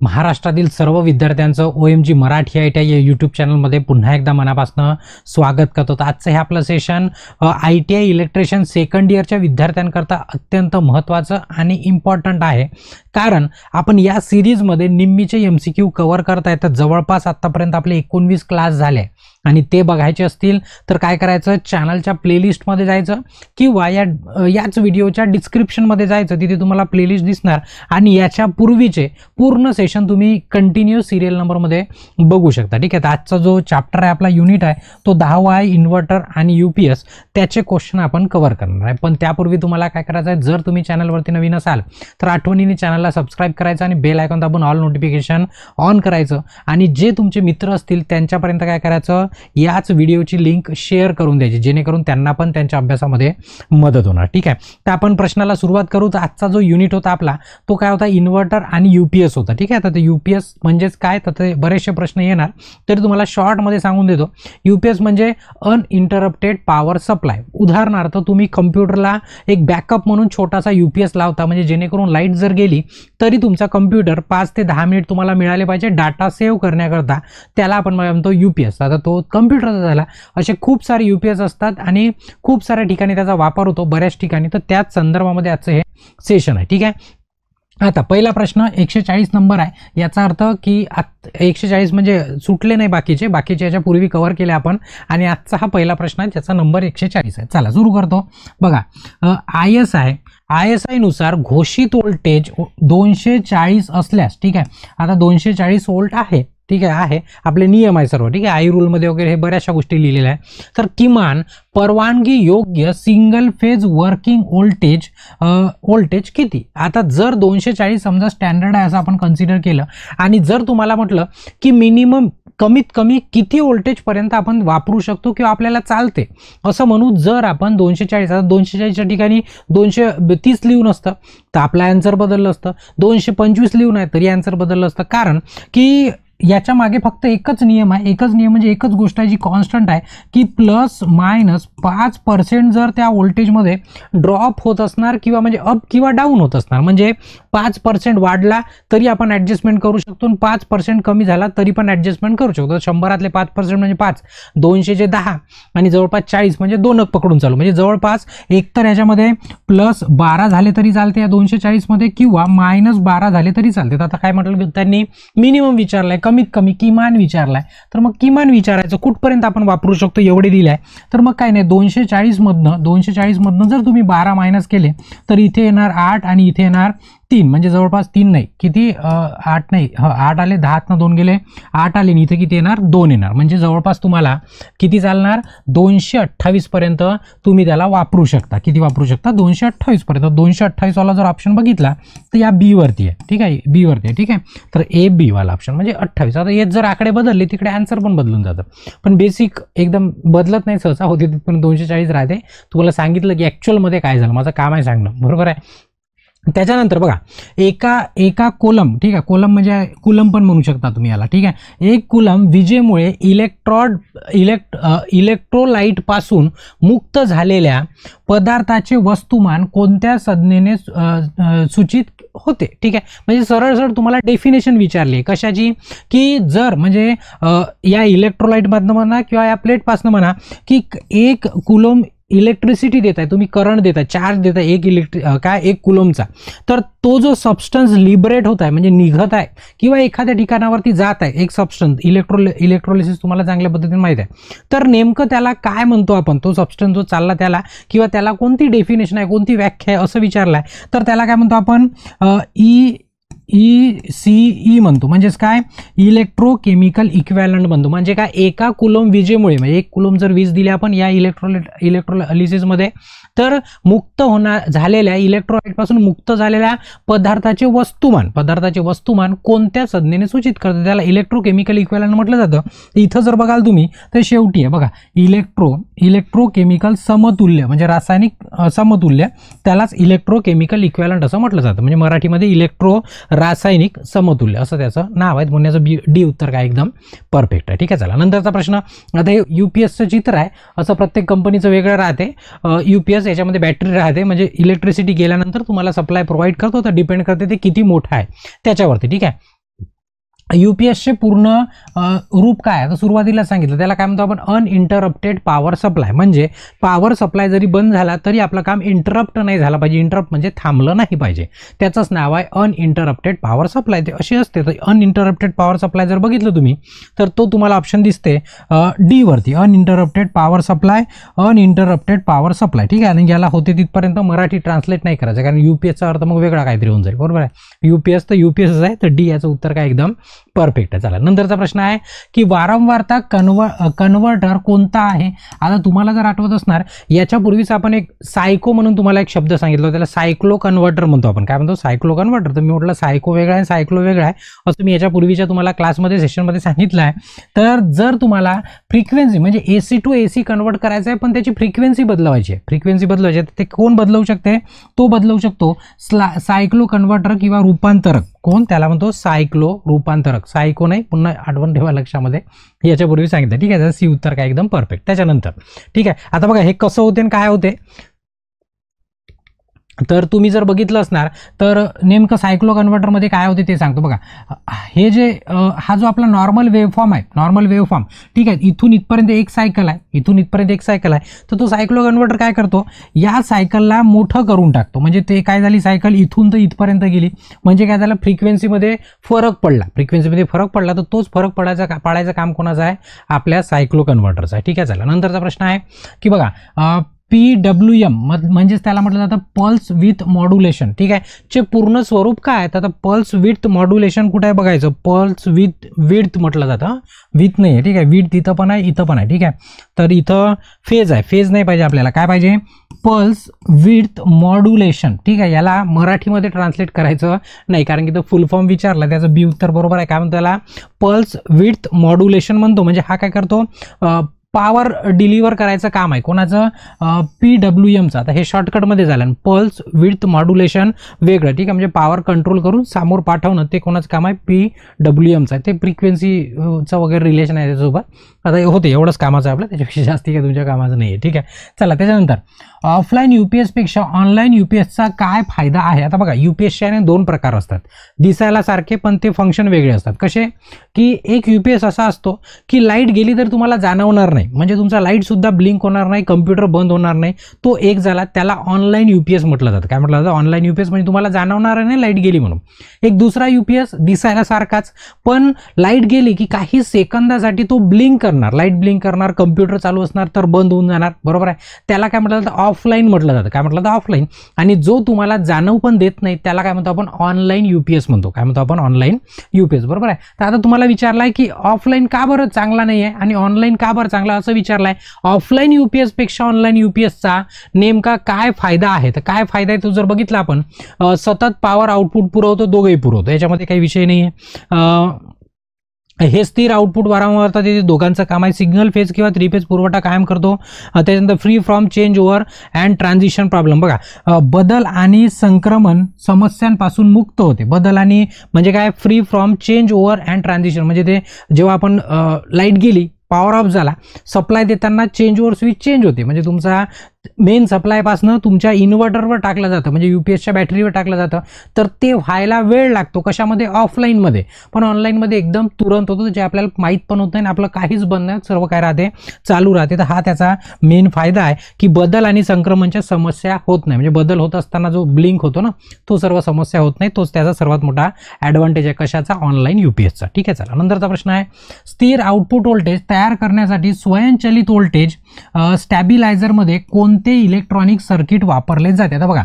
महाराष्ट्रातील सर्व विद्यार्थ्यांचं OMG मराठी ITI या यूट्यूब चॅनलमध्ये पुन्हा एकदा मनापासून स्वागत करतो. तर आजचं हे आपलं सेशन ITI इलेक्ट्रिशियन सेकंड इयरच्या विद्यार्थ्यांकरता अत्यंत महत्त्वाचं आणि इम्पॉर्टंट आहे, कारण आपण या सिरीजमध्ये निम्मीचे MCQ कव्हर करता येतात. जवळपास आत्तापर्यंत आपले 19 क्लास झाले आणि ते बघायचे असतील तर काय करायचं, चॅनलच्या प्लेलिस्टमध्ये जायचं किंवा याच व्हिडिओच्या डिस्क्रिप्शनमध्ये जायचं. तिथे तुम्हाला प्लेलिस्ट दिसणार आणि याच्या पूर्वीचे पूर्ण सेशन तुम्ही कंटिन्यू सिरियल नंबरमध्ये बघू शकता. ठीक आहे, तर आजचा जो चॅप्टर आहे आपला युनिट आहे तो 10वा आहे, इन्व्हर्टर आणि UPS. त्याचे क्वेश्चन आपण कव्हर करणार आहे. पण त्यापूर्वी तुम्हाला काय करायचं आहे, जर तुम्ही चॅनलवरती नवीन असाल तर आठवणीने चॅनलला सबस्क्राईब करायचं आणि बेल आयकॉन दाबून ऑल नोटिफिकेशन ऑन करायचं. आणि जे तुमचे मित्र असतील त्यांच्यापर्यंत काय करायचं, याच व्हिडिओची लिंक शेअर करून द्यायची, जेणेकरून त्यांना पण त्यांच्या अभ्यासामध्ये मदत होणार. ठीक आहे, तर आपण प्रश्नाला सुरुवात करू. तर आजचा जो युनिट होता आपला तो काय होता, इन्व्हर्टर आणि UPS होता. ठीक आहे, तर UPS म्हणजेच काय, तर ते बरेचसे प्रश्न येणार, तरी तुम्हाला शॉर्टमध्ये सांगून देतो. UPS म्हणजे अनइंटरप्टेड पॉवर सप्लाय. उदाहरणार्थ तुम्ही कम्प्युटरला एक बॅकअप म्हणून छोटासा UPS लावता, म्हणजे जेणेकरून लाईट जर गेली तरी तुमचा कम्प्युटर 5 ते 10 मिनिट तुम्हाला मिळाले पाहिजे डाटा सेव्ह करण्याकरता. त्याला आपण म्हणतो UPS. आता तो कम्प्युटरचा झाला. असे खूप सारे UPS असतात आणि खूप साऱ्या ठिकाणी त्याचा वापर होतो, बऱ्याच ठिकाणी. तर त्याच संदर्भामध्ये आजचं हे सेशन आहे. ठीक आहे, आता पहिला प्रश्न 140 नंबर आहे. याचा अर्थ की 140 म्हणजे सुटले नाही, बाकीचे याच्या पूर्वी कव्हर केले आपण, आणि आजचा हा पहिला प्रश्न आहे ज्याचा नंबर 140 आहे. चला सुरू करतो. बघा, ISI नुसार घोषित व्होल्टेज 240 असल्यास, ठीक आहे, आता 240 व्होल्ट आहे, ठीक आहे आपले नियम आहे सर्व. ठीक आहे, आई रूलमध्ये वगैरे हे बऱ्याचशा गोष्टी लिहिलेल्या आहे. तर किमान परवानगी योग्य सिंगल फेज वर्किंग व्होल्टेज किती. आता जर 240 समजा स्टँडर्ड आहे असं आपण कन्सिडर केलं, आणि जर तुम्हाला म्हटलं की मिनिमम कमीत कमी किती व्होल्टेज पर्यंत आपण वापरू शकतो किंवा आपल्याला चालते असं म्हणू, जर आपण 240, आता 240च्या ठिकाणी 230 लिहून असतं तर आपलं आन्सर बदललं असतं, 225 लिहून आहे तरी आन्सर बदललं असतं. कारण की याच्या मागे फक्त एकच नियम आहे, म्हणजे एकच गोष्ट आहे जी कॉन्स्टंट आहे, की प्लस मायनस 5% जर त्या व्होल्टेजमध्ये ड्रॉप होत असणार किंवा म्हणजे अप किंवा डाऊन होत असणार, म्हणजे 5% वाढला तरी आपण ॲडजस्टमेंट करू शकतो, 5% कमी झाला तरी पण ॲडजस्टमेंट करू शकतो. 100 5% म्हणजे 5, 200 10 आणि जवळपास 40 म्हणजे 2 पकडून चालू, म्हणजे जवळपास एकतर याच्यामध्ये प्लस 12 झाले तरी चालते या 240 मध्ये, किंवा मायनस 12 झाले तरी चालते. तर आता काय म्हटलं, त्यांनी मिनिमम विचारलाय, कमीत कमी किमान विचारलाय, तर मग किमान विचारायचं कुठपर्यंत आपण वापरू शकतो एवढे दिले आहे. तर मग काय नाही, 240 मधनं जर तुम्ही 12 मायनस केले तर इथे येणार 8 आणि इथे येणार 3, म्हणजे जवळपास 3 नाही, किती 8 नाही, 8 आले, 10 2 गेले, 8 आले, इथे किती येणार 2 येणार, म्हणजे जवळपास तुम्हाला किती चालणार 228 पर्यंत तुम्ही त्याला वापरू शकता. किती वापरू शकता, 228 पर्यंत. 228 वाला जर ऑप्शन बघितला तर या B वरती आहे. ठीक आहे, B वरती आहे. ठीक आहे, तर AB वाला ऑप्शन म्हणजे 28. आता हे जर आकडे बदलले तिकडे आन्सर पण बदलून जातं, पण बेसिक एकदम बदलत नाही, सहसा होते पण 240 राहते. तुम्हाला सांगितलं की ॲक्च्युअलमध्ये काय झालं, माझं काम आहे सांगणं, बरोबर आहे. त्याच्यानंतर बघा, एका कोलम, ठीक आहे, कोलम म्हणजे कुलम पण म्हणू शकता तुम्ही याला. ठीक आहे, एक कुलम विजेमुळे इलेक्ट्रोलाइट पासून मुक्त झालेल्या पदार्थाचे वस्तुमान कोणत्या संज्ञेने सूचित होते. ठीक आहे, म्हणजे सरळ तुम्हाला डेफिनेशन विचारली कशाची, की जर म्हणजे या इलेक्ट्रोलाइटमधनं म्हणा किंवा या प्लेटपासून म्हणा की 1 कुलम इलेक्ट्रिसिटी देत आहे, तुम्ही करंट देताय, चार्ज देताय एक कुलमचा, तर तो जो सबस्टन्स लिबरेट होत आहे म्हणजे निघत आहे किंवा एखाद्या ठिकाणावरती जात आहे, एक सबस्टन्स इलेक्ट्रोलिसिस तुम्हाला चांगल्या पद्धतीने माहित आहे, तर नेमकं त्याला काय म्हणतो आपण, तो सबस्टन्स जो चालला त्याला, किंवा त्याला कोणती डेफिनेशन आहे, कोणती व्याख्या आहे असं विचारलाय, तर त्याला काय म्हणतो आपण ECE म्हणतो. म्हणजेच काय, इलेक्ट्रोकेमिकल इक्विव्हॅलंट म्हणतो. म्हणजे काय, एका कुलम विजेमुळे, म्हणजे 1 कुलम जर वीज दिली आपण या इलेक्ट्रोलिसिसमध्ये, तर मुक्त झालेल्या इलेक्ट्रोलाइटपासून मुक्त झालेल्या पदार्थाचे वस्तुमान कोणत्या संज्ञेने सूचित करते, त्याला इलेक्ट्रोकेमिकल इक्विव्हॅलंट म्हटलं जातं. इथं जर बघाल तुम्ही तर शेवटी आहे बघा, इलेक्ट्रोकेमिकल समतुल्य, म्हणजे रासायनिक समतुल्य, त्यालाच इलेक्ट्रोकेमिकल इक्विव्हॅलंट असं म्हटलं जातं. म्हणजे मराठीमध्ये रासायनिक समतुल्य असं त्याचं नाव आहे. म्हणण्याचं D उत्तर काय एकदम परफेक्ट आहे. ठीक आहे, चला नंतरचा प्रश्न. आता हे UPSचं चित्र आहे, असं प्रत्येक कंपनीचं वेगळं राहते. UPS याच्यामध्ये बॅटरी राहते, म्हणजे इलेक्ट्रिसिटी गेल्यानंतर तुम्हाला सप्लाय प्रोव्हाइड करतो, तर डिपेंड करते ते किती मोठा आहे त्याच्यावरती. ठीक आहे, UPSचे पूर्ण रूप काय? आता सुरुवातीला सांगितलं त्याला काय म्हणतो आपण, अनइंटरप्टेड पॉवर सप्लाय. म्हणजे पॉवर सप्लाय जरी बंद झाला तरी आपलं काम इंटरप्ट नाही झाला पाहिजे. इंटरप्ट म्हणजे थांबलं नाही पाहिजे, त्याचंच नाव आहे अनइंटरप्टेड पॉवर सप्लाय. ते अशी असते. तर अनइंटरप्टेड पॉवर सप्लाय जर बघितलं तुम्ही तर तो तुम्हाला ऑप्शन दिसते डी वरती, uninterrupted power supply, uninterrupted power supply. ठीक आहे. आणि याला होते तिथपर्यंत मराठी ट्रान्सलेट नाही करायचं, कारण UPSचा अर्थ मग वेगळा काहीतरी होऊन जाईल. बरोबर आहे. UPS तर UPSच आहे, तर डी याचं उत्तर काय एकदम परफेक्ट आहे. चला नंतरचा प्रश्न आहे की वारंवारता कन्व्हर्टर कोणता आहे? आता तुम्हाला जर आठवत असणार याच्यापूर्वीच आपण एक सायको म्हणून तुम्हाला एक शब्द सांगितला, त्याला सायक्लो कन्व्हर्टर म्हणतो आपण. काय म्हणतो? सायक्लो कन्व्हर्टर. तर मी म्हटलं सायको वेगळा आहे, सायक्लो वेगळा आहे असं मी याच्यापूर्वीच्या तुम्हाला क्लासमध्ये सेशनमध्ये सांगितलं आहे. तर जर तुम्हाला फ्रिक्वेन्सी म्हणजे AC टू AC कन्वर्ट करायचं आहे पण त्याची फ्रिक्वेन्सी बदलवायची आहे, फ्रिक्वेन्सी बदलवायची आहे, ते कोण बदलवू शकते? तो बदलवू शकतो सायक्लो कन्व्हर्टर किंवा रूपांतरक. कोण? त्याला म्हणतो सायक्लो रूपांतरक. सायको नाही, पुन्हा आठवण ठेवा लक्षामध्ये, याच्यापूर्वी सांगितलं. ठीक आहे. सी उत्तर काय एकदम परफेक्ट. त्याच्यानंतर ठीक आहे. आता बघा हे कसं होते आणि काय होते. तर तुम्ही जर बघितलं असणार तर नेमकं सायक्लो कन्व्हर्टरमध्ये काय होते ते सांगतो. बघा हे जे हा जो आपला नॉर्मल वेव्हफॉर्म आहे, नॉर्मल वेव्हफॉर्म, ठीक आहे, इथून इथपर्यंत एक सायकल आहे, इथून इथपर्यंत एक सायकल आहे. तर तो सायक्लो कन्व्हर्टर काय करतो, या सायकलला मोठं करून टाकतो. म्हणजे ते काय झाली, सायकल इथून तर इथपर्यंत गेली, म्हणजे काय झालं, फ्रिक्वेन्सीमध्ये फरक पडला. फ्रिक्वेन्सीमध्ये फरक पडला तर तोच फरक पाडायचं काम कोणाचं आहे? आपल्या सायक्लो कन्व्हर्टरचं आहे. ठीक आहे. चला नंतरचा प्रश्न आहे की बघा PWM म्हणजेच त्याला म्हटलं जातं पल्स विथ मॉड्युलेशन. ठीक आहे. चे पूर्ण स्वरूप काय आहे? तर आता पल्स विथ मॉड्युलेशन कुठे आहे बघायचं. पल्स विथ म्हटलं जातं, विथ नाही आहे. ठीक आहे. विथ इथं पण आहे, इथं पण आहे. ठीक आहे. तर इथं फेज आहे, फेज नाही पाहिजे आपल्याला. काय पाहिजे? Pulse with modulation. ठीक आहे. याला मराठीमध्ये ट्रान्सलेट करायचं नाही, कारण की तो फुल फॉर्म विचारला, त्याचं बी उत्तर बरोबर आहे. काय म्हणतो त्याला? पल्स विथ मॉड्युलेशन म्हणतो. म्हणजे हा काय करतो, पॉवर डिलिव्हर करायचं काम आहे. कोणाचं? PWMचं. आता हे शॉर्टकटमध्ये झालं. पल्स विथ मॉड्युलेशन वेगळं. ठीक आहे. म्हणजे पॉवर कंट्रोल करून समोर पाठवणं ते कोणाचं काम आहे? PWMचं आहे. ते फ्रिक्वेन्सीचं वगैरे रिलेशन आहे त्याच्यासोबत. आता होते एवढंच कामाचं आहे आपलं, त्याच्यापेक्षा जास्ती काय तुमच्या कामाचं नाही आहे. ठीक आहे. चला त्याच्यानंतर ऑफलाईन UPS पेक्षा ऑनलाईन UPSचा काय फायदा आहे? आता बघा UPSचे दोन प्रकार असतात, दिसायला सारखे पण ते फंक्शन वेगळे असतात. कसे? की एक UPS असा असतो की लाईट गेली तर तुम्हाला जाणवणार नाही, म्हणजे तुमचा लाईट सुद्धा ब्लिंक होणार नाही, कम्प्युटर बंद होणार नाही. तो एक झाला, त्याला ऑनलाईन UPS म्हटलं जातं. काय म्हटलं जातं? Online UPS. म्हणजे तुम्हाला जाणवणार नाही लाईट गेली म्हणून. एक दुसरा UPS दिसायला सारखाच, पण लाईट गेली की काही सेकंदासाठी तो ब्लिंक करणार, लाईट ब्लिंक करणार, कम्प्युटर चालू असणार तर बंद होऊन जाणार. बरोबर आहे. त्याला काय म्हटलं जातं? ऑफलाईन म्हटलं जातं. काय म्हटलं जातं? ऑफलाईन. आणि जो तुम्हाला जाणव पण देत नाही त्याला काय म्हणतो आपण? ऑनलाईन UPS म्हणतो. काय म्हणतो आपण? Online UPS. बरोबर आहे. तर आता तुम्हाला विचारलाय की ऑफलाईन का बरं चांगला नाही आहे आणि ऑनलाईन का बरं चांगला, असं विचारलाय. ऑफलाईन UPS पेक्षा ऑनलाईन UPSचा नेमका काय फायदा आहे? तर काय फायदा आहे तो जर बघितला आपण, सतत पॉवर आउटपुट पुरवतो, दोघेही पुरवतो, याच्यामध्ये काही विषय नाही आहे. हे स्थिर आउटपुट वारंवारता देते, दोघांचं काम आहे. सिग्नल फेज किंवा 3 फेज पुरवठा कायम करतो. त्याच्यानंतर free from change over and transition problem. बघा बदल आणि संक्रमण समस्यांपासून मुक्त होते. बदल आणि म्हणजे काय? Free from change over and transition. म्हणजे ते जेव्हा आपण लाईट गेली, पॉवर ऑफ झाला, सप्लाय देताना चेंज ओव्हर स्विच चेंज होते. म्हणजे तुमचा मेन सप्लायपासनं तुमच्या इन्व्हर्टरवर टाकलं जातं, म्हणजे UPSच्या बॅटरीवर टाकलं जातं. तर ते व्हायला वेळ लागतो. कशामध्ये? ऑफलाईनमध्ये. पण ऑनलाईनमध्ये एकदम तुरंत होतं, जे आपल्याला माहीत पण होत नाही, आपलं काहीच बंद नाही, सर्व काय राहते, चालू राहते. तर हा त्याचा मेन फायदा आहे की बदल आणि संक्रमणच्या समस्या होत नाही. म्हणजे बदल होत असताना जो ब्लिंक होतो ना, तो सर्व समस्या होत नाही. तोच त्याचा सर्वात मोठा ॲडव्हान्टेज आहे. कशाचा? ऑनलाईन UPSचा. ठीक आहे. चला नंतरचा प्रश्न आहे, स्थिर आउटपुट व्होल्टेज तयार करण्यासाठी स्वयंचलित व्होल्टेज स्टॅबिलायझरमध्ये कोणते इलेक्ट्रॉनिक सर्किट वापरले जाते? आता बघा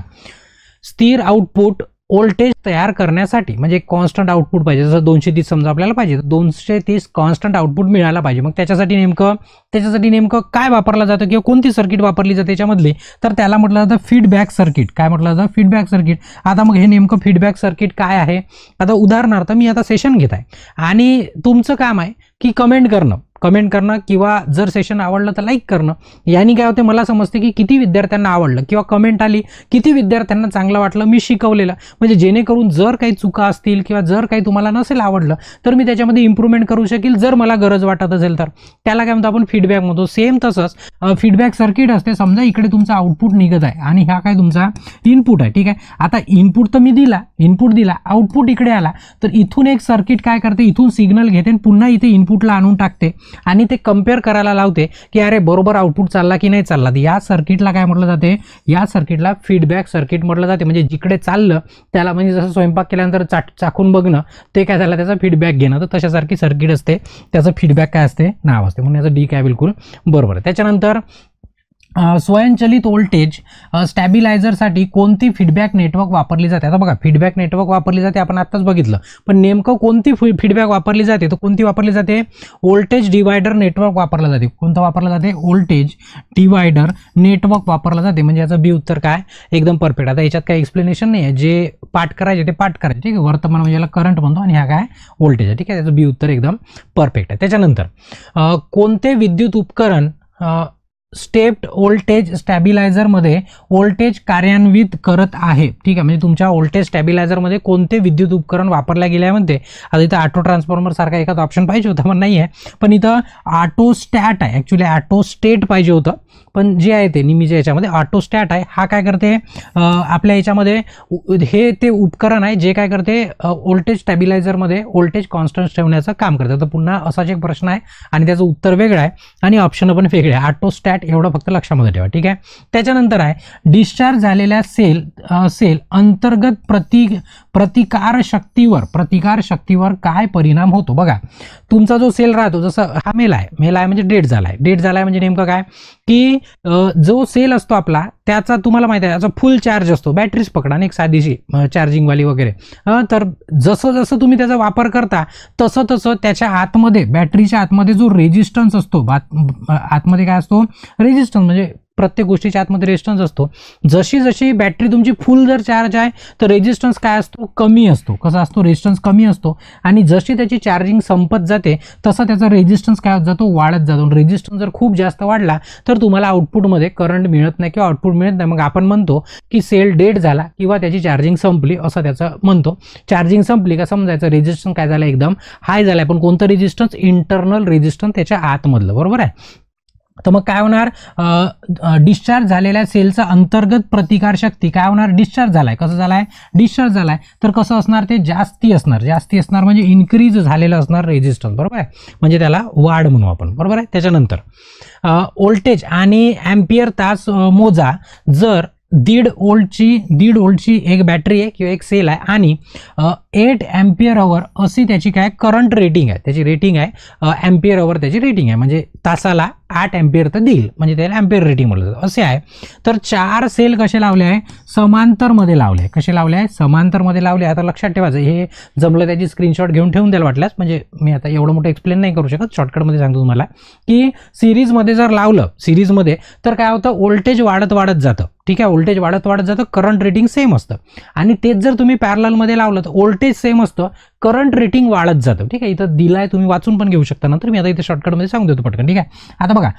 स्थिर आउटपुट व्होल्टेज तयार करण्यासाठी म्हणजे कॉन्स्टंट आउटपुट पाहिजे, जसं 230 समजा आपल्याला पाहिजे, तर 230 कॉन्स्टंट आउटपुट मिळायला पाहिजे. मग त्याच्यासाठी नेमकं काय वापरलं जातं किंवा कोणती सर्किट वापरली जाते त्याच्यामधले? तर त्याला म्हटलं जातं फीडबॅक सर्किट. काय म्हटलं जातं? Feedback circuit. आता मग हे नेमकं फीडबॅक सर्किट काय आहे? आता उदाहरणार्थ मी आता सेशन घेत आहे आणि तुमचं काम आहे की कमेंट करणं, कमेंट करणं किंवा जर सेशन आवडलं तर लाईक करणं. याने काय होते, मला समजते की किती विद्यार्थ्यांना आवडलं किंवा कमेंट आली किती विद्यार्थ्यांना चांगलं वाटलं मी शिकवलेलं. म्हणजे जेणेकरून जर काही चुका असतील किंवा जर काही तुम्हाला नसेल आवडलं तर मी त्याच्यामध्ये इम्प्रूव्हमेंट करू शकेल, जर मला गरज वाटत असेल तर. त्याला काय म्हणतो आपण, फीडबॅक म्हणतो. सेम तसंच फीडबॅक सर्किट असते. समजा इकडे तुमचा आउटपुट निघत आहे आणि हा काय तुमचा इनपुट आहे. ठीक आहे, आता इनपुट तर मी दिला, इनपुट दिला, आउटपुट इकडे आला, तर इथून एक सर्किट काय करते, इथून सिग्नल घेते आणि पुन्हा इथे इनपुटला आणून टाकते आणि ते कम्पेअर करायला लावते की अरे बरोबर आउटपुट चालला की नाही चालला. या सर्किटला काय म्हटलं जाते, या सर्किटला फीडबॅक सर्किट म्हटलं जाते. म्हणजे जिकडे चाललं त्याला, म्हणजे जसं स्वयंपाक केल्यानंतर चाखून बघणं, ते काय झालं त्याचा फीडबॅक घेणं. तर तशासारखी सर्किट असते, त्याचं फीडबॅक काय असते, नाव असते. म्हणून याचं डी काय बिलकुल बरोबर आहे. त्याच्यानंतर स्वयंचलित व्होल्टेज स्टॅबिलायझरसाठी कोणती फीडबॅक नेटवर्क वापरली जाते. आता बघा, फीडबॅक नेटवर्क वापरली जाते आपण आत्ताच बघितलं, पण नेमकं कोणती फीडबॅक वापरली जाते, तर कोणती वापरली जाते, व्होल्टेज डिवायडर नेटवर्क वापरलं जाते. कोणतं वापरलं जाते, व्होल्टेज डिवायडर नेटवर्क वापरलं जाते. म्हणजे याचं बी उत्तर काय, एकदम परफेक्ट. आता याच्यात काही एक्सप्लेनेशन नाही आहे, जे पाठ करायचे ते पाठ करायचे. ठीक आहे, वर्तमान म्हणजे याला करंट म्हणतो आणि हा काय व्होल्टेज आहे. ठीक आहे, त्याचं बी उत्तर एकदम परफेक्ट आहे. त्याच्यानंतर कोणते विद्युत उपकरण स्टेप्ड व्होल्टेज स्टॅबिलायझरमध्ये व्होल्टेज कार्यान्वित करत आहे. ठीक आहे, म्हणजे तुमच्या व्होल्टेज स्टॅबिलायझरमध्ये कोणते विद्युत उपकरण वापरल्या गेले म्हणते. आता इथं ऑटो ट्रान्सफॉर्मर सारखा एखादा ऑप्शन पाहिजे होता, पण नाही आहे. पण इथं ऑटोस्टॅट आहे, ॲक्च्युली ऑटोस्टेट पाहिजे होतं, पण जे आहे ते नेहमीच्या याच्यामध्ये ऑटोस्टॅट आहे. हा काय करते, आपल्या याच्यामध्ये हे ते उपकरण आहे जे काय करते, व्होल्टेज स्टॅबिलायझरमध्ये व्होल्टेज कॉन्स्टंट ठेवण्याचं काम करते. तर पुन्हा असाच एक प्रश्न आहे आणि त्याचं उत्तर वेगळं आहे आणि ऑप्शन पण वेगळे आहे. ऑटोस्टॅट एवढं फक्त लक्षामध्ये ठेवा. ठीक आहे, त्याच्यानंतर आहे डिस्चार्ज झालेल्या सेल अंतर्गत प्रतिकार शक्तीवर काय परिणाम होतो. बघा, तुमचा जो सेल राहतो, जसं हा मेल आहे म्हणजे डेड झालाय. म्हणजे नेमकं काय की जो सेल असतो आपला, त्याचा तुम्हाला माहिती आहे याचा फुल चार्ज असतो. बॅटरीच पकडा ना एक साधीशी चार्जिंगवाली वगैरे. तर जसं जसं तुम्ही त्याचा वापर करता तसं तसं त्याच्या आतमध्ये, बॅटरीच्या आतमध्ये जो रेजिस्टन्स असतो, आतमध्ये काय असतो, रेजिस्टन्स. म्हणजे प्रत्येक गोष्टीच्या आतमध्ये रेजिस्टन्स असतो. जशी जशी बॅटरी तुमची फुल जर चार्ज आहे तर रेजिस्टन्स काय असतो, कमी असतो. कसा असतो, रेजिस्टन्स कमी असतो. आणि जशी त्याची चार्जिंग संपत जाते तसं त्याचा रेजिस्टन्स काय होत जातो, वाढत जातो. रेजिस्टन्स जर खूप जास्त वाढला तर तुम्हाला आउटपुटमध्ये करंट मिळत नाही किंवा आउटपुट मिळत नाही. मग आपण म्हणतो की सेल डेड झाला किंवा त्याची चार्जिंग संपली असं त्याचं म्हणतो. चार्जिंग संपली का समजायचं रेजिस्टन्स काय झालं, एकदम हाय झाला. पण कोणतं रेजिस्टन्स, इंटरनल रेजिस्टन्स त्याच्या आतमधलं. बरोबर आहे. तर मग काय होणार, डिस्चार्ज झालेल्या सेलचा अंतर्गत प्रतिकार शक्ती काय होणार, डिस्चार्ज झालाय. कसं झालाय, डिस्चार्ज झालाय. तर कसं असणार, ते जास्ती असणार म्हणजे इन्क्रीज झालेलं असणार रेजिस्टन्स. बरोबर आहे, म्हणजे त्याला वाढ म्हणू आपण. बरोबर आहे. त्याच्यानंतर व्होल्टेज आणि अँपियर तास मोजा. जर 1.5 व्होल्टची एक बॅटरी आहे किंवा एक सेल आहे आणि 8 अँपियर अवर अशी त्याची काय करंट रेटिंग आहे, त्याची रेटिंग आहे, अँपियर अवर त्याची रेटिंग आहे. म्हणजे तासाला 8 अँपियर तर देईल, म्हणजे त्याला अँपियर रेटिंग म्हटलं जातं. असे आहे. तर 4 सेल कसे लावले आहे, समांतरमध्ये लावले. कसे लावले आहे, समांतरमध्ये लावले. आता लक्षात ठेवायचं, हे जमलं त्याची स्क्रीनशॉट घेऊन ठेवून द्यायला वाटल्यास. म्हणजे मी आता एवढं मोठं एक्सप्लेन नाही करू शकत, शॉर्टकटमध्ये सांगतो तुम्हाला की सिरीजमध्ये जर लावलं, सिरीजमध्ये तर काय होतं, व्होल्टेज वाढत जातं. ठीक आहे, व्होल्टेज वाढत जातं, करंट रेटिंग सेम असतं. आणि तेच जर तुम्ही पॅरललमध्ये लावलं तर व्होल्टेज सेम असतं, करंट रेटिंग वाढत जातं. ठीक आहे, इथं दिलाय, तुम्ही वाचून पण घेऊ शकता नंतर. मी आता इथे शॉर्टकटमध्ये सांगून देतो पटकन. ठीक आहे, आता बघा,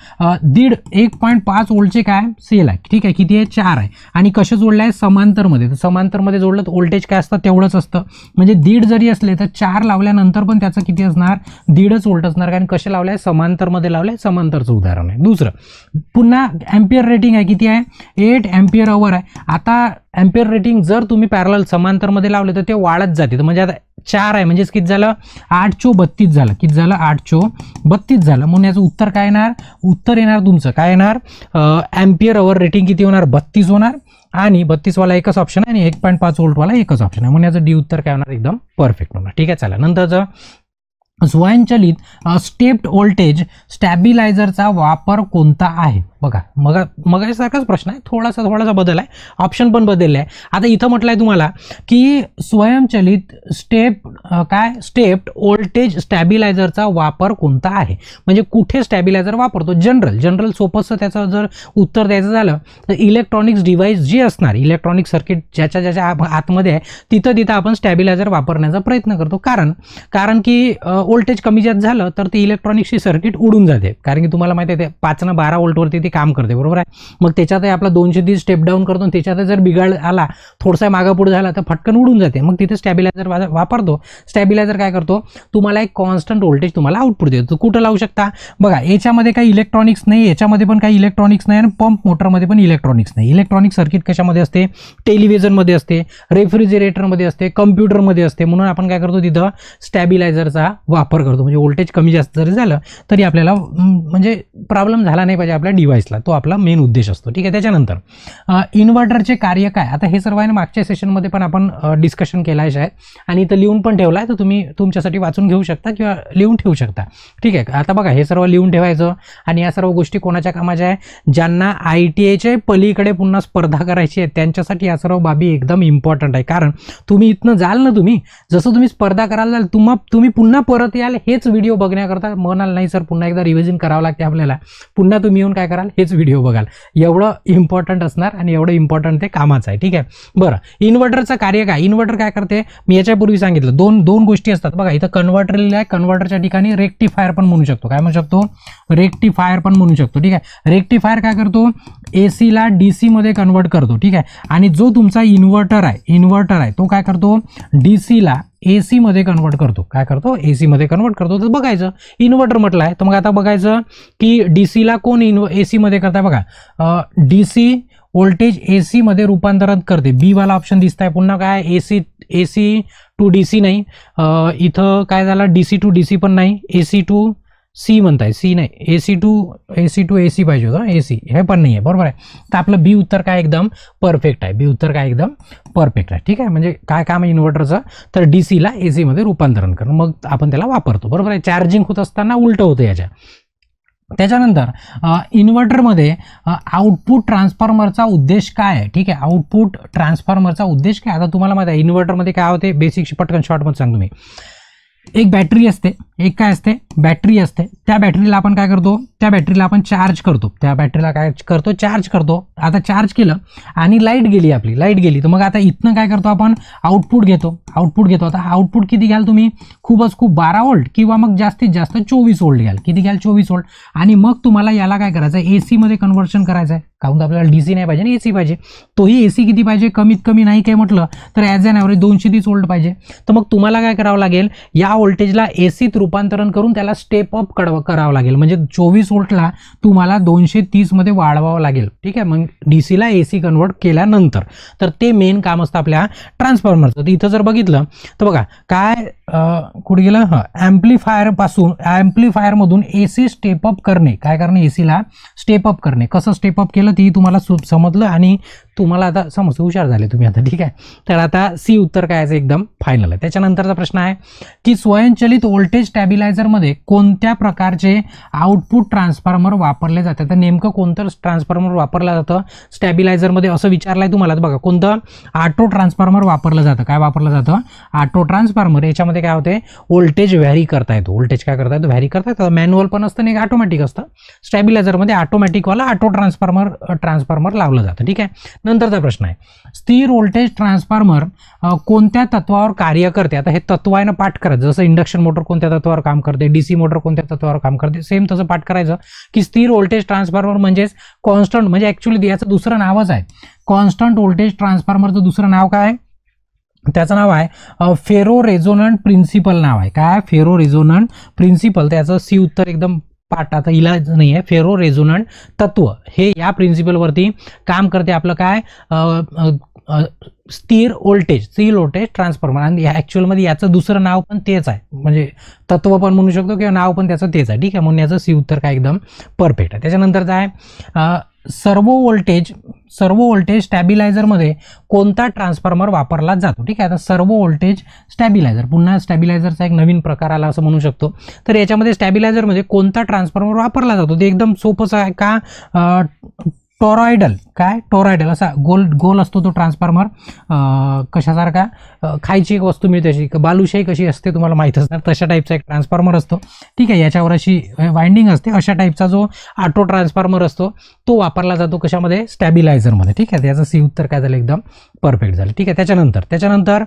1.5 व्होल्टचे काय सेल आहे. ठीक आहे, किती आहे, 4 आहे. आणि कसे जोडले आहे, समांतरमध्ये. तर समांतरमध्ये जोडलं तर व्होल्टेज काय असतं, तेवढंच असतं. म्हणजे 1.5 जरी असले तर 4 लावल्यानंतर पण त्याचं किती असणार, 1.5 व्होल्ट असणार. कारण कसे लावले आहे, समांतरमध्ये लावले. समांतरचं उदाहरण आहे. दुसरं, पुन्हा अँपियर रेटिंग आहे, किती आहे, 8 अँपियर अवर आहे. आता अँपियर रेटिंग जर तुम्ही पॅरलल समांतरमध्ये लावले तर ते वाढत जाते. म्हणजे आता 4 आहे, म्हणजेच किती झालं, 8/32 झालं. किती झालं, 8/32 झालं. म्हणून याचं उत्तर काय येणार, उत्तर येणार तुमचं काय येणार, अँपियर अवर रेटिंग किती होणार, 32 होणार. आणि 32 वाला एकच ऑप्शन आहे आणि 1.5 व्होल्टवाला एकच ऑप्शन आहे. म्हणून याचं डी उत्तर काय होणार, एकदम परफेक्ट होणार. ठीक आहे, चला नंतरचं स्वयंचलित स्टेप्ड व्होल्टेज स्टॅबिलायझरचा वापर कोणता आहे. बघा मग सारखाच प्रश्न आहे, थोडासा बदल आहे, ऑप्शन पण बदलले आहे. आता इथं म्हटलंय तुम्हाला की स्वयंचलित स्टेप्ड व्होल्टेज स्टॅबिलायझरचा वापर कोणता आहे, म्हणजे कुठे स्टॅबिलायझर वापरतो. जनरल सोपंसं त्याचं जर उत्तर द्यायचं झालं तर इलेक्ट्रॉनिक्स डिव्हाइस जी असणार, इलेक्ट्रॉनिक सर्किट ज्याच्या आतमध्ये आहे तिथं आपण स्टॅबिलायझर वापरण्याचा प्रयत्न करतो. कारण की व्होल्टेज कमी जास्त झालं तर ती इलेक्ट्रॉनिक्सची सर्किट उडून जाते, कारण की तुम्हाला माहिती आहे 5 ना 12 व्होल्टवरती ती काम करते, बरोबर आहे. मग त्याच्यातही आपला 230 स्टेप डाऊन करतो, त्याच्यात जर बिघाड आला, थोडासा मागं पुढे झाला तर फटकन उडून जाते. मग तिथे स्टॅबिलायझर वापरतो. स्टॅबिलायझर काय करतो, तुम्हाला एक कॉन्स्टंट व्होल्टेज तुम्हाला आउटपुट देतो. कुठं लावू शकता बघा, याच्यामध्ये काही इलेक्ट्रॉनिक्स नाही, याच्यामध्ये पण काही इलेक्ट्रॉनिक्स नाही, आणि पंप मोटरमध्ये पण इलेक्ट्रॉनिक्स नाही. इलेक्ट्रॉनिक सर्किट कशामध्ये असते, टेलिव्हिजनमध्ये असते, रेफ्रिजरेटरमध्ये असते, कम्प्युटरमध्ये असते. म्हणून आपण काय करतो, तिथं स्टॅबिलायझरचा वापर करतो. म्हणजे व्होल्टेज कमी जास्त जरी झालं तरी आपल्याला म्हणजे प्रॉब्लेम झाला नाही पाहिजे आपल्या डिव्हाइसला, तो आपला मेन उद्देश असतो. ठीक आहे. त्याच्यानंतर इन्व्हर्टरचे कार्य काय, आता हे सर्व आहे ना मागच्या सेशनमध्ये पण आपण डिस्कशन केलं आहे शायद, आणि इथं लिहून पण ठेवलं आहे, तर तुम्ही तुमच्यासाठी वाचून घेऊ शकता किंवा लिहून ठेवू शकता. ठीक आहे. आता बघा, हे सर्व लिहून ठेवायचं, आणि या सर्व गोष्टी कोणाच्या कामाच्या आहे, ज्यांना ITIच्या पलीकडे पुन्हा स्पर्धा करायची आहे त्यांच्यासाठी या सर्व बाबी एकदम इम्पॉर्टंट आहे. कारण तुम्ही इथनं जाल ना, जसं तुम्ही स्पर्धा करायला जाल, तुम्ही पुन्हा परत याल हेच व्हिडिओ बघण्याकरता, म्हणाल नाही सर पुन्हा एकदा रिव्हिजन करावं लागते आपल्याला, पुन्हा तुम्ही येऊन काय कराल, हेच व्हिडिओ बघाल. एवढं इम्पॉर्टंट असणार आणि एवढं इम्पॉर्टंट ते कामाचं आहे. ठीक आहे. बरं, इन्व्हर्टरचं कार्य काय, इन्व्हर्टर काय करते, मी याच्यापूर्वी सांगितलं दोन गोष्टी असतात बघा. इथं कन्व्हर्टर लिहिलं आहे, कन्व्हर्टरच्या ठिकाणी रेक्टिफायर पण म्हणू शकतो. काय म्हणू शकतो, रेक्टिफायर पण म्हणू शकतो. ठीक आहे. रेक्टिफायर काय करतो, AC ला DC मध्ये कन्वर्ट करतो. ठीक आहे. आणि जो तुमचा इन्व्हर्टर आहे तो काय करतो, DC ला AC मध्ये कन्वर्ट करतो. काय करतो, AC मध्ये कन्वर्ट करतो. तर बघायचं इन्व्हर्टर म्हटलं आहे, तर मग आता बघायचं की DC ला कोण AC मध्ये करताय. बघा, DC व्होल्टेज AC मध्ये रूपांतरण करते. बी वाला ऑप्शन दिसताय. पुन्हा काय, AC टू DC नाही, इथं काय झालं, DC टू DC पण नाही, AC टू C म्हणताय, C नाही, AC टू AC पाहिजे होतं, AC हे पण नाही आहे, बरोबर आहे. तर आपलं बी उत्तर काय एकदम परफेक्ट आहे. ठीक आहे. म्हणजे काय काम आहे इन्व्हर्टरचं, तर DC ला AC मध्ये रूपांतरण करणं, मग आपण त्याला वापरतो, बरोबर आहे. चार्जिंग होत असताना उलटं होतं याच्या. त्याच्यानंतर इन्व्हर्टरमध्ये आउटपुट ट्रान्सफॉर्मरचा उद्देश काय आहे. ठीक आहे. आउटपुट ट्रान्सफॉर्मरचा उद्देश काय, आता तुम्हाला माहिती आहे इन्व्हर्टरमध्ये काय होते, बेसिक पटकन शॉर्टमध्ये सांगतो मी. एक बॅटरी असते, एक काय असते, बॅटरी असते. त्या बॅटरीला आपण काय करतो, त्या बॅटरीला आपण चार्ज करतो. चार्ज करतो. आता चार्ज केलं आणि लाईट गेली, तर मग आता इथनं काय करतो आपण, आउटपुट घेतो. आता आउटपुट किती घ्याल तुम्ही, खूप 12 व्होल्ट किंवा मग जास्तीत जास्त 24 व्होल्ट घ्याल. किती घ्याल, 24 व्होल्ट. आणि मग तुम्हाला याला काय करायचं आहे, AC मध्ये कन्व्हर्शन करायचं आहे. कारण आपल्याला DC नाही पाहिजे आणि AC पाहिजे. तोही AC किती पाहिजे, कमीत कमी नाही काय म्हटलं तर ॲज अन ॲव्हरेज 230 व्होल्ट पाहिजे. तर मग तुम्हाला काय करावं लागेल, या व्होल्टेजला ACत रूपांतरण करून त्याला स्टेप अप करावं लागेल. म्हणजे 24 व्होल्टला तुम्हाला 230 मध्ये वाढवावं लागेल. ठीक आहे. मग DC ला AC कन्वर्ट केल्यानंतर, तर ते मेन काम असतं आपल्या ट्रान्सफॉर्मरचं. तर इथं जर बघितलं तर बघा काय कुठे गेलं, ॲम्प्लिफायर मधून AC स्टेप अप करणे. काय करणे, AC ला स्टेप अप करणे. कसं स्टेप अप केलं ती तुम्हाला समजलं, आणि तुम्हाला आता समजलं, हुशार झाले तुम्ही आता. ठीक आहे. तर आता C उत्तर काय आहे एकदम फायनल आहे. त्याच्यानंतरचा प्रश्न आहे की स्वयंचलित व्होल्टेज स्टॅबिलायझरमध्ये कोणत्या प्रकारचे आउटपुट ट्रान्सफॉर्मर वापरले जातात. तर नेमकं कोणतं ट्रान्सफॉर्मर वापरलं जातं स्टॅबिलायझरमध्ये असं विचारलंय तुम्हाला. बघा, कोणतं, ऑटो ट्रान्सफॉर्मर वापरलं जातं. काय वापरलं जातं, ऑटो ट्रान्सफॉर्मर. याच्यामध्ये काय होते, व्होल्टेज व्हॅरी करता येतो. व्हॅरी करता येतं. मॅन्युअल पण असतं आणि ऑटोमॅटिक असतं. स्टॅबिलायझरमध्ये ऑटोमॅटिकवाला ऑटो ट्रान्सफॉर्मर लावलं जातं. ठीक आहे. नंतरचा प्रश्न आहे, स्थिर व्होल्टेज ट्रान्सफॉर्मर कोणत्या तत्वावर कार्य करते. आता हे तत्व आहे ना पाठ करायचं. जसं इंडक्शन मोटर कोणत्या तत्वावर काम करते, DC मोटर कोणत्या तत्वावर काम करते, सेम तसं पाठ करायचं की स्थिर व्होल्टेज ट्रान्सफॉर्मर म्हणजेच कॉन्स्टंट, म्हणजे ऍक्च्युअली याचं दुसरं नावच आहे. कॉन्स्टंट व्होल्टेज ट्रान्सफॉर्मरचं दुसरं नाव काय, त्याचं नाव आहे फेरो रेझोनंट प्रिन्सिपल नाव आहे. काय, फेरो रेझोनंट प्रिन्सिपल. त्याचं C उत्तर एकदम पाठ, आता इलाज नाही आहे. फेरो रेझोनंट तत्व हे या प्रिन्सिपलवरती काम करते. आपलं काय, स्थिर व्होल्टेज ट्रान्सफॉर्मर. आणि ॲक्च्युअलमध्ये याचं दुसरं नाव पण तेच आहे, म्हणजे तत्व पण म्हणू शकतो किंवा नाव पण त्याचं तेच आहे. ठीक आहे. म्हणून याचं C उत्तर काय एकदम परफेक्ट आहे. त्याच्यानंतरचं आहे सर्वो व्होल्टेज सर्व व्होल्टेज स्टॅबिलायझरमध्ये कोणता ट्रान्सफॉर्मर वापरला जातो? ठीक आहे, आता सर्व व्होल्टेज स्टॅबिलायझर, पुन्हा स्टॅबिलायझरचा एक नवीन प्रकार आला असं म्हणू शकतो. तर याच्यामध्ये स्टॅबिलायझरमध्ये कोणता ट्रान्सफॉर्मर वापरला जातो? ते एकदम सोपंच आहे का? टॉरॉइडल, काय टॉरॉइडल असा गोल गोल असतो तो ट्रान्सफॉर्मर, कशासारखा, खायची एक वस्तू मिळते अशी, बालुशाही कशी असते तुम्हाला माहीत असणार, तशा टाईपचा एक ट्रान्सफॉर्मर असतो. ठीक आहे, याच्यावर अशी वाइंडिंग असते, अशा टाईपचा जो ऑटो ट्रान्सफॉर्मर असतो तो वापरला जातो कशामध्ये? स्टॅबिलायझरमध्ये. ठीक आहे, त्याचं सी उत्तर काय झालं? एकदम परफेक्ट झालं. ठीक आहे, त्याच्यानंतर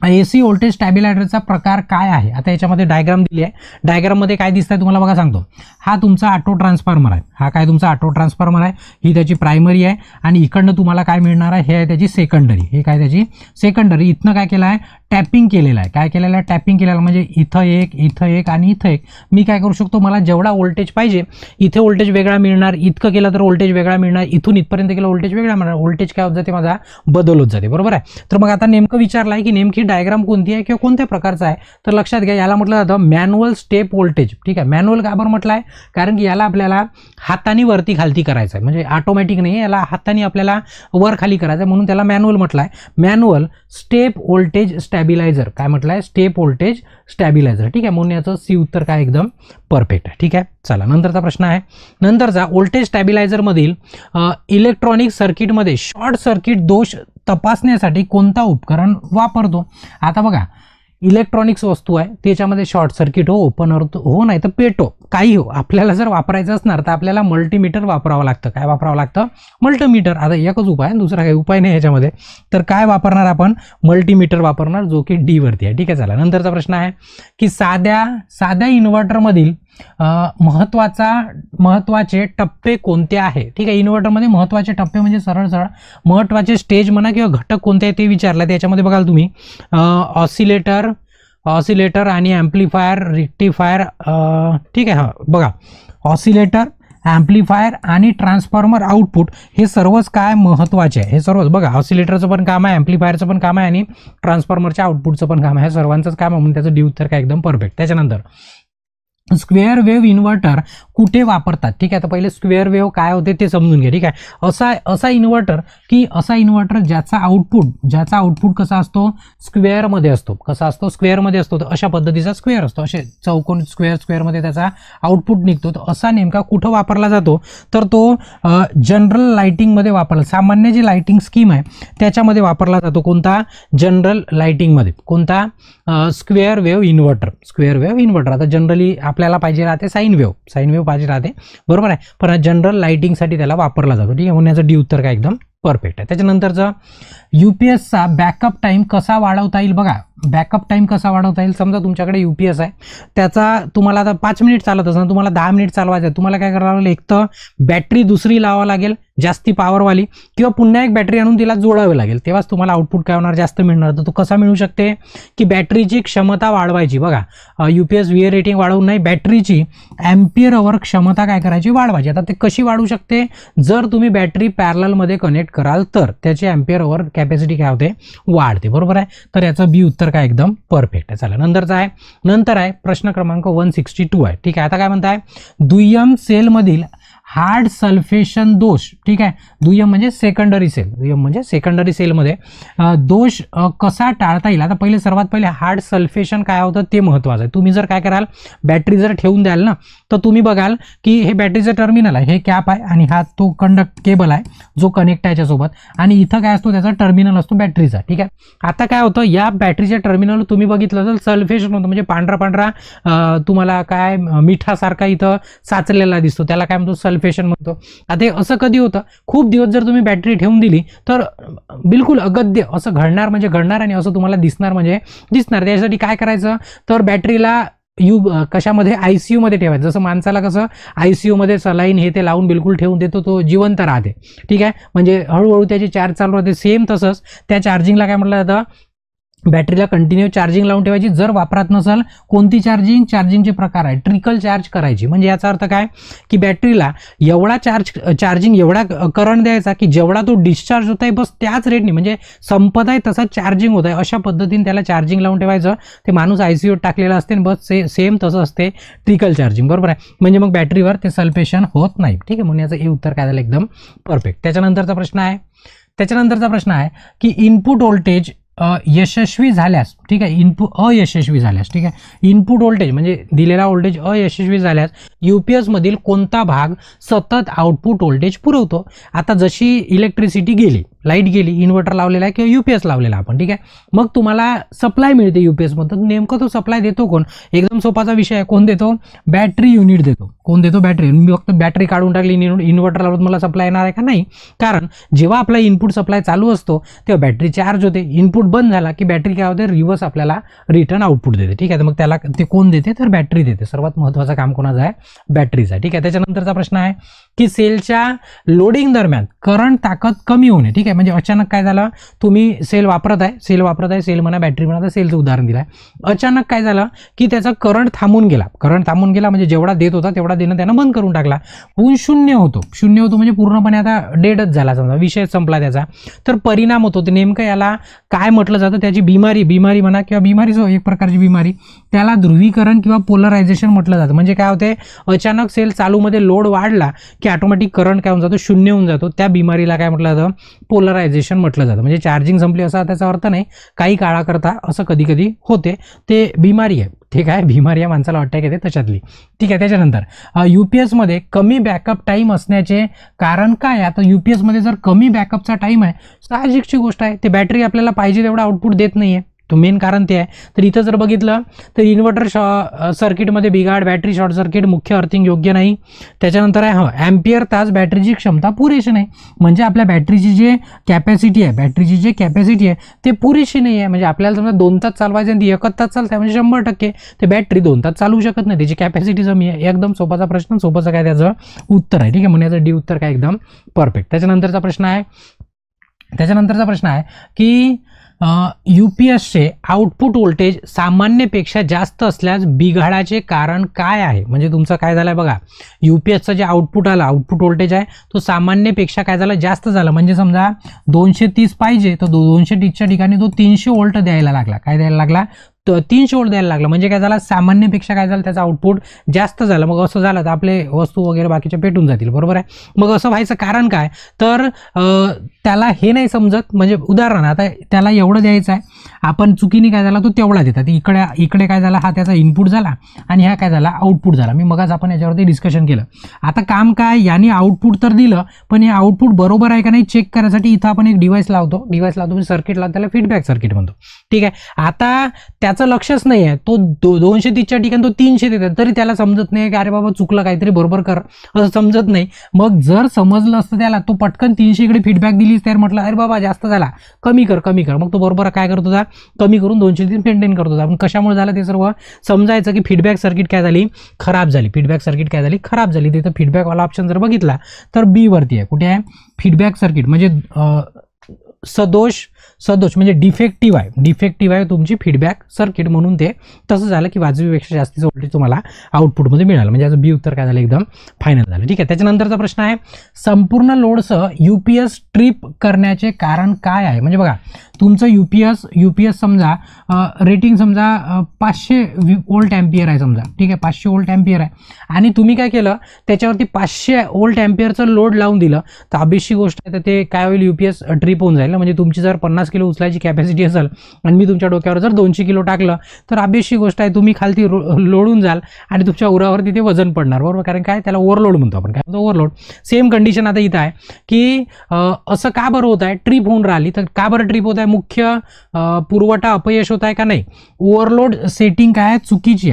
AC व्होल्टेज स्टॅबिलायझरचा प्रकार काय आहे? आता याच्यामध्ये डायग्राम दिली आहे. डायग्राममध्ये काय दिसतंय तुम्हाला बघा, सांगतो. हा तुमचा ऑटो ट्रान्सफॉर्मर आहे, हा काय तुमचा ऑटो ट्रान्सफॉर्मर आहे, ही त्याची प्रायमरी आहे, आणि इकडनं तुम्हाला काय मिळणार आहे? हे आहे त्याची सेकंडरी. हे काय त्याची सेकंडरी. इथनं काय केलं आहे? टॅपिंग केलेलं आहे. काय केलेलं आहे? टॅपिंग केलेलं, म्हणजे इथं एक, इथं एक आणि इथं एक. मी काय करू शकतो? मला जेवढा व्होल्टेज पाहिजे, इथे व्होल्टेज वेगळा मिळणार, इतकं केलं तर व्होल्टेज वेगळा मिळणार, इथून इथपर्यंत केलं व्होल्टेज वेगळा मिळणार. व्होल्टेज काय होत जाते? माझा बदल होत जाते. बरोबर आहे. तर मग आता नेमकं विचारलं आहे की नेमकी डायग्राम कोणती आहे किंवा कोणत्या प्रकारचा आहे? तर लक्षात घ्या, याला म्हटलं जातं मॅन्युअल स्टेप व्होल्टेज. ठीक आहे, मॅन्युअल का बरं म्हटलं आहे? कारण की याला आपल्याला हाताने वरती खालती करायचं आहे, म्हणजे ऑटोमॅटिक नाही, याला हाताने आपल्याला वर खाली करायचं आहे, म्हणून त्याला मॅन्युअल म्हटलं आहे. Manual step voltage stabiliser. काय म्हटलं आहे? Step voltage stabiliser. ठीक आहे, म्हणून याचं सी उत्तर काय? एकदम परफेक्ट आहे. ठीक आहे, चला नंतरचा प्रश्न आहे. नंतरचा व्होल्टेज स्टॅबिलायझरमधील इलेक्ट्रॉनिक सर्किटमध्ये शॉर्ट सर्किट दोष तपासण्यासाठी कोणता उपकरण वापरतो? आता बघा, इलेक्ट्रॉनिक्स वस्तू आहे, त्याच्यामध्ये शॉर्ट सर्किट हो, ओपन हो, नाही तर पेटो, काही हो, आपल्याला जर वापरायचं असणार तर आपल्याला मल्टीमीटर वापरावं लागतं. काय वापरावं लागतं? मल्टीमीटर. आता एकच उपाय, दुसरा काही उपाय नाही याच्यामध्ये. तर काय वापरणार आपण? मल्टीमीटर वापरणार, जो की डी वरती आहे. ठीक आहे, चला नंतरचा प्रश्न आहे की साध्या इन्व्हर्टरमधील महत्वाचे टप्पे कोणते आहे? ठीक आहे, इन्व्हर्टरमध्ये महत्वाचे टप्पे म्हणजे सरळ महत्वाचे स्टेज म्हणा किंवा घटक कोणते आहे ते विचारलं. त्याच्यामध्ये बघाल तुम्ही ऑसिलेटर आणि ॲम्प्लिफायर, रेक्टिफायर. ठीक आहे, हा बघा, ऑसिलेटर, ॲम्प्लिफायर आणि ट्रान्सफॉर्मर आउटपुट हे सर्वच काय महत्त्वाचे आहे? हे सर्वच बघा, ऑसिलेटरचं पण काम आहे, ॲम्प्लिफायरचं पण काम आहे आणि ट्रान्सफॉर्मरच्या आउटपुटचं पण काम आहे. सर्वांचंच काम आहे, म्हणून त्याचं डी उत्तर काय? एकदम परफेक्ट. त्याच्यानंतर स्क्वेअर वेव्ह इन्व्हर्टर कुठे वापरतात? ठीक आहे, तर पहिले स्क्वेअर वेव्ह काय होते ते समजून घ्या. ठीक आहे, असा इन्व्हर्टर ज्याचा आउटपुट कसा असतो? स्क्वेअरमध्ये असतो. कसा असतो? स्क्वेअरमध्ये असतो. तर अशा पद्धतीचा स्क्वेअर असतो, असे चौकोन स्क्वेअरमध्ये त्याचा आउटपुट निघतो. तर असा नेमका कुठं वापरला जातो? तर तो जनरल लाइटिंगमध्ये वापरला, सामान्य जी लाइटिंग स्कीम आहे त्याच्यामध्ये वापरला जातो. कोणता? जनरल लाइटिंगमध्ये. कोणता? Square wave inverter. आता जनरली आपल्याला पाहिजे राहते साइन वेव्ह पाहिजे राहते, बरोबर आहे, पण जनरल लाइटिंगसाठी त्याला वापरला जातो. ठीक आहे, म्हणून याचं डी उत्तर काय? एकदम परफेक्ट आहे. त्याच्यानंतरचं UPSचा बॅकअप टाईम कसा वाढवता येईल? बघा, बॅकअप टाईम कसा वाढवता येईल? समजा तुमच्याकडे UPS आहे, त्याचा तुम्हाला आता 5 मिनिट चालत असणार, तुम्हाला 10 मिनिट चालवायचं आहे. तुम्हाला काय करावं लागेल? एक तर बॅटरी दुसरी लावावं लागेल जास्ती पॉवरवाली, किंवा पुन्हा एक बॅटरी आणून तिला जोडावी लागेल, तेव्हाच तुम्हाला आउटपुट काय होणार? जास्त मिळणार. तर तो कसा मिळू शकते? की बॅटरीची क्षमता वाढवायची. बघा, UPS VA रेटिंग वाढवून नाही, बॅटरीची ॲम्पियर अवर क्षमता काय करायची? वाढवायची. आता ते कशी वाढू शकते? जर तुम्ही बॅटरी पॅरललमध्ये कनेक्ट कराल तर त्याची ॲम्पियर अवर कॅपॅसिटी काय होते? वाढते. बरोबर आहे, तर याचं बी उत्तर काय? एकदम परफेक्ट आहे. चला नंतर आहे प्रश्न क्रमांक 162 आहे. ठीक आहे, आता काय म्हणताय? दुय्यम सेलमधील हार्ड सल्फेशन दोष. ठीक आहे, दुय्यम म्हणजे सेकंडरी सेलमध्ये दोष कसा टाळता येईल? आता सर्वात पहिले हार्ड सल्फेशन काय होतं ते महत्त्वाचं आहे. तुम्ही जर काय कराल, बॅटरी जर ठेवून द्याल ना, तर तुम्ही बघाल की हे बॅटरीचं टर्मिनल आहे, हे कॅप आहे, आणि हा तो केबल आहे जो कनेक्ट आहे याच्यासोबत, आणि इथं काय असतो? त्याचा टर्मिनल असतो बॅटरीचा. ठीक आहे, आता काय होतं? या बॅटरीच्या टर्मिनल तुम्ही बघितलं तर सल्फेशन होतं, म्हणजे पांढरा तुम्हाला काय मिठासारखा इथं साचलेला दिसतो, त्याला काय म्हणतो? सल्फेशन म्हणतो. आता असं कधी होतं? खूप दिवस जर तुम्ही बॅटरी ठेवून दिली तर बिलकुल अगद्य असं घडणार आणि असं तुम्हाला दिसणार. त्यासाठी काय करायचं? तर बॅटरीला कशामध्ये? ICU मध्ये ठेवायचं. जसं माणसाला कसं ICU मध्ये सलाईन हे ते लावून बिलकुल ठेवून देतो, तो जिवंत राहते. ठीक आहे, म्हणजे हळूहळू त्याची चार्ज चालू राहते. सेम तसंच त्या चार्जिंगला काय म्हटलं जातं? बॅटरीला कंटिन्यू चार्जिंग लावून ठेवायची. जर वापरात नसेल कोणती चार्जिंगचे प्रकार आहे, ट्रिकल चार्ज करायची. म्हणजे याचा अर्थ काय की बॅटरीला एवढा चार्जिंग एवढा करंट द्यायचा की जेवढा तो डिस्चार्ज होत आहे बस त्याच रेटने, म्हणजे संपत आहे तसं चार्जिंग होत आहे, अशा पद्धतीने त्याला चार्जिंग लावून ठेवायचं. ते माणूस ICU टाकलेला असते बस सेम तसं असते ट्रिकल चार्जिंग, बरोबर आहे. म्हणजे मग बॅटरीवर ते सल्फेशन होत नाही. ठीक आहे, म्हणून याचं हे उत्तर काय झालं एकदम परफेक्ट. त्याच्यानंतरचा प्रश्न आहे की इनपुट व्होल्टेज यशस्वी झाल्यास, ठीक आहे, अयशस्वी झाल्यास, ठीक आहे, इनपुट व्होल्टेज म्हणजे दिलेला व्होल्टेज अयशस्वी झाल्यास UPS मधील कोणता भाग सतत आउटपुट व्होल्टेज पुरवतो. आता जशी इलेक्ट्रिसिटी गेली, लाईट गेली, इन्व्हर्टर लावलेला आहे किंवा UPS लावलेला आपण, ठीक आहे, मग तुम्हाला सप्लाय मिळते UPS मधून. नेमकं तो सप्लाय देतो कोण? एकदम सोपाचा विषय आहे. कोण देतो? बॅटरी युनिट देतो. कोण देतो? बॅटरी. मी फक्त बॅटरी काढून टाकली, इन्व्हर्टर लावून मला सप्लाय येणार आहे का? नाही. कारण जेव्हा आपला इनपुट सप्लाय चालू असतो तेव्हा बॅटरी चार्ज होते. इनपुट बंद झाला की बॅटरी काय होते? रिव्हर्स आपल्याला रिटर्न आउटपुट देते. ठीक आहे, तर मग त्याला ते कोण देते? तर बॅटरी देते. सर्वात महत्त्वाचं काम कोणाचं आहे? बॅटरीचा. ठीक आहे, त्याच्यानंतरचा प्रश्न आहे की सेलच्या लोडिंग दरम्यान करंट ताकद कमी होणे. ठीक आहे, म्हणजे अचानक काय झालं? तुम्ही सेल वापरत आहे, सेल म्हणा, बॅटरी म्हणा, तर सेलचं उदाहरण दिलं आहे. अचानक काय झालं की त्याचा करंट थांबून गेला म्हणजे जेवढा देत होता तेवढा देणं त्यानं बंद करून टाकला. होऊन शून्य होतो म्हणजे पूर्णपणे आता डेडच झाला, समजा विषय संपला त्याचा. तर परिणाम होतो. ते नेमकं याला काय म्हटलं जातं? त्याची बिमारी म्हणा किंवा बिमारी जो एक प्रकारची बिमारी, त्याला ध्रुवीकरण किंवा पोलरायझेशन म्हटलं जातं. म्हणजे काय होते? अचानक सेल चालूमध्ये लोड वाढला की ऑटोमॅटिक करंट काय होऊन जातो? शून्य होऊन जातो. त्या बिमारीला काय म्हटलं जातं? पोलरायझेशन म्हटलं जातं. म्हणजे चार्जिंग संपली असा त्याचा अर्थ नाही, काही काळाकरता असं कधी कधी होते. ते बिमारी आहे. ठीक आहे, बिमारी या माणसाला वाटतं की ते त्याच्यातली. ठीक आहे, त्याच्यानंतर UPS मध्ये कमी बॅकअप टाईम असण्याचे कारण काय? आता UPS मध्ये जर कमी बॅकअपचा टाईम आहे, साहजिकची गोष्ट आहे, ते बॅटरी आपल्याला पाहिजे तेवढा आउटपुट देत नाहीये. तो मेन कारण ते आहे. तर इथं जर बघितलं तर इन्व्हर्टर सर्किटमध्ये बिघाड, बॅटरी शॉर्ट सर्किट, मुख्य अर्थिंग योग्य नाही. त्याच्यानंतर आहे एम्पियर तास बॅटरीची क्षमता पुरेशी नाही. म्हणजे आपल्या बॅटरीची जे कॅपॅसिटी आहे ते पुरेशी नाही आहे. म्हणजे आपल्याला समजा 2 तास चालवायचे आणि ती 1 तास चालते, म्हणजे 100% ते बॅटरी 2 तास चालवू शकत नाही, त्याची कॅपॅसिटी कमी आहे. एकदम सोपाचा प्रश्न, सोपाचं काय त्याचं उत्तर आहे. ठीक आहे, म्हणजे याचं डी उत्तर काय एकदम परफेक्ट. त्याच्यानंतरचा प्रश्न आहे की UPSचे आउटपुट व्होल्टेज सामान्यपेक्षा जास्त असल्यास बिघाडाचे कारण काय आहे? म्हणजे तुमचं काय झालंय बघा, UPSचं जे आउटपुट व्होल्टेज आहे तो सामान्यपेक्षा काय झालं? जास्त झालं. म्हणजे समजा 230 पाहिजे तर 230च्या ठिकाणी तो 300 व्होल्ट द्यायला लागला. काय द्यायला लागला? 300 व्होल्ट द्यायला लागला. म्हणजे काय झालं? सामान्यपेक्षा काय झालं? त्याचं आउटपुट जास्त झालं. मग असं झालं तर आपले वस्तू वगैरे बाकीच्या पेटून जातील, बरोबर आहे. मग असं व्हायचं कारण काय? तर त्याला हे नाही समजत. म्हणजे उदाहरण, आता त्याला एवढं द्यायचं आहे, आपण चुकीने काय झाला? तो तेवढा देतात. इकडे काय झाला? हा त्याचा इनपुट झाला आणि हा काय झाला? आउटपुट झाला. मी मगाच आपण याच्यावरती डिस्कशन केलं. आता काम काय? याने आउटपुट तर दिलं, पण हे आउटपुट बरोबर आहे का नाही चेक करण्यासाठी इथं आपण एक डिव्हाइस लावतो, सर्किट लावतो, त्याला फीडबॅक सर्किट म्हणतो. ठीक आहे, आता त्याचं लक्षच नाही आहे. तो 230च्या ठिकाणी तो 300 देतात, तरी त्याला समजत नाही की अरे बाबा चुकलं, काहीतरी बरोबर कर, असं समजत नाही. मग जर समजलं असतं त्याला, तो पटकन 300 इकडे फीडबॅक दिलीच, तर म्हटलं अरे बाबा जास्त झाला, कमी कर. मग तो बरोबर काय करत होता? कमी करून 230 मेंटेन करत होता. आपण कशामुळे झालं ते सर्व समजायचं की फीडबॅक सर्किट काय झाली? खराब झाली. खराब झाली. तिथं फीडबॅकवाला ऑप्शन जर बघितला तर बी वरती आहे. कुठे आहे? फीडबॅक सर्किट म्हणजे सदोष म्हणजे डिफेक्टिव्ह आहे तुमची फीडबॅक सर्किट, म्हणून ते तसं झालं की वाजवीपेक्षा जास्तीचं व्होल्टेज तुम्हाला आउटपुटमध्ये मिळालं. म्हणजे याचं बी उत्तर काय झालं? एकदम फायनल झालं. ठीक आहे, त्याच्यानंतरचा प्रश्न आहे संपूर्ण लोडसह UPS ट्रिप करण्याचे कारण काय आहे? म्हणजे बघा, तुमचं UPS समजा रेटिंग समजा 500 व्होल्ट एम्पियर आहे समजा. ठीक आहे, 500 व्होल्ट एम्पियर आहे आणि तुम्ही काय केलं? त्याच्यावरती 500 व्होल्ट एम्पियरचं लोड लावून दिलं, तर अभ्यासची गोष्ट आहे, तर ते काय होईल? UPS ट्रिप होऊन जाईल. म्हणजे तुमची जर 50 किलो उचलायची कॅपॅसिटी असेल आणि मी तुमच्या डोक्यावर जर 200 किलो टाकलं, तर अभ्यासची गोष्ट आहे, तुम्ही खालती लोडून जाल आणि तुमच्या उरावरती ते वजन पडणार, बरोबर. कारण काय? त्याला ओव्हरलोड म्हणतो आपण. काय म्हणतो? ओव्हरलोड. सेम कंडिशन आता इथं आहे की असं का बरं होत आहे? ट्रिप होऊन राहिली. तर का बरं ट्रिप होत आहे? मुख्य पुरवठा अपयश होत आहे का? नाही. ओव्हरलोड सेटिंग काय चुकीची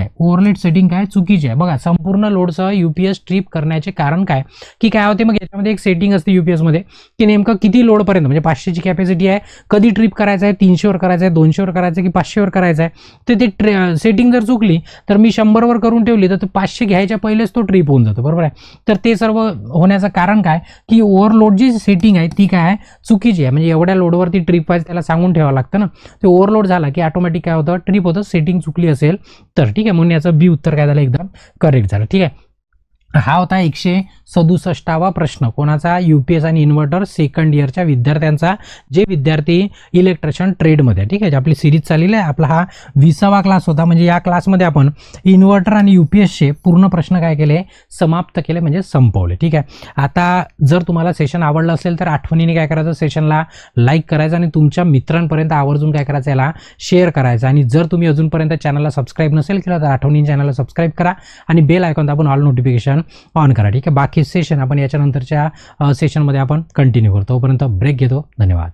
आहे. बघा, संपूर्ण लोडसह UPS ट्रिप करण्याचे कारण काय? की काय होते? मग याच्यामध्ये एक सेटिंग असते UPS मध्ये की नेमकं किती लोड पर्यंत, म्हणजे 500ची कॅपॅसिटी आहे, कधी ट्रिप करायचं आहे, 300वर करायचं आहे, 200वर करायचं आहे की 500वर करायचं आहे. तर ते सेटिंग जर चुकली तर मी 100वर करून ठेवली तर 500 घ्यायच्या पहिलेच तो ट्रिप होऊन जातो, बरोबर आहे. तर ते सर्व होण्याचं कारण काय की ओव्हरलोड जी सेटिंग आहे ती काय आहे, चुकीची आहे. म्हणजे एवढ्या लोडवरती ट्रिप व्हायचं त्याला सांगून ठेवावं लागतं ना. ते ओव्हरलोड झाला की ऑटोमॅटिक काय होतं, ट्रिप होतं, सेटिंग चुकली असेल तर. ठीक आहे, म्हणून याचं बी उत्तर काय झालं, एकदम करेक्ट झालं. ठीक आहे, हा होता 167वा प्रश्न. कोणाचा, UPS आणि इन्व्हर्टर सेकंड इयरच्या विद्यार्थ्यांचा, जे विद्यार्थी इलेक्ट्रिशियन ट्रेडमध्ये. ठीक आहे, आपली सिरीज चाललेली आहे, आपला हा 20वा क्लास होता. म्हणजे या क्लासमध्ये आपण इन्व्हर्टर आणि UPSचे पूर्ण प्रश्न काय केले, समाप्त केले, म्हणजे संपवले. ठीक आहे, आता जर तुम्हाला सेशन आवडलं असेल तर आठवणीने काय करायचं, सेशनला लाईक करायचं आणि तुमच्या मित्रांपर्यंत आवर्जून काय करायचं, याला शेअर करायचं. आणि जर तुम्ही अजूनपर्यंत चॅनलला सबस्क्राईब नसेल केलं तर आठवणीने चॅनलला सबस्क्राईब करा आणि बेल आयकॉन दाबून ऑल नोटिफिकेशन ऑन करा. ठीक आहे, बाकी सेशन आपण याच्यानंतरच्या सेशनमध्ये आपण कंटिन्यू करतो. तोपर्यंत ब्रेक घेतो. धन्यवाद.